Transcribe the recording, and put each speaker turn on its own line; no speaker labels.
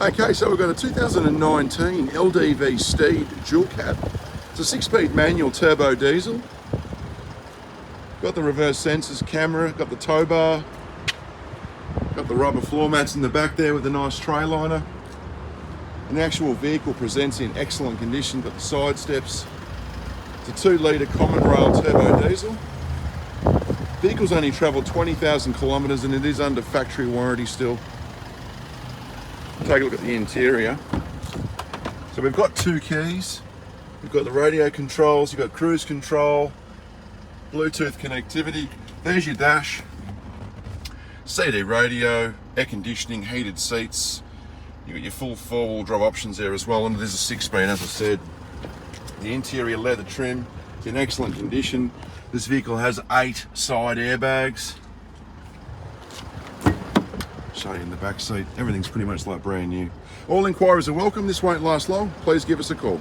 Okay, so we've got a 2019 LDV Stead dual cab. It's a 6-speed manual turbo diesel. Got the reverse sensors, camera, got the tow bar, got the rubber floor mats in the back there with a nice tray liner. And the actual vehicle presents in excellent condition, got the side steps. It's a 2-litre common rail turbo diesel. Vehicle's only travelled 20,000 kilometres and it is under factory warranty still. Take a look at the interior. So we've got 2 keys. We've got the radio controls, you've got cruise control, Bluetooth connectivity. There's your dash. CD radio, air conditioning, heated seats. You've got your full 4-wheel drive options there as well, and there's a 6-speed, as I said. The interior leather trim is in excellent condition. This vehicle has 8 side airbags. Show you in the back seat. Everything's pretty much like brand new. All inquiries are welcome. This won't last long. Please give us a call.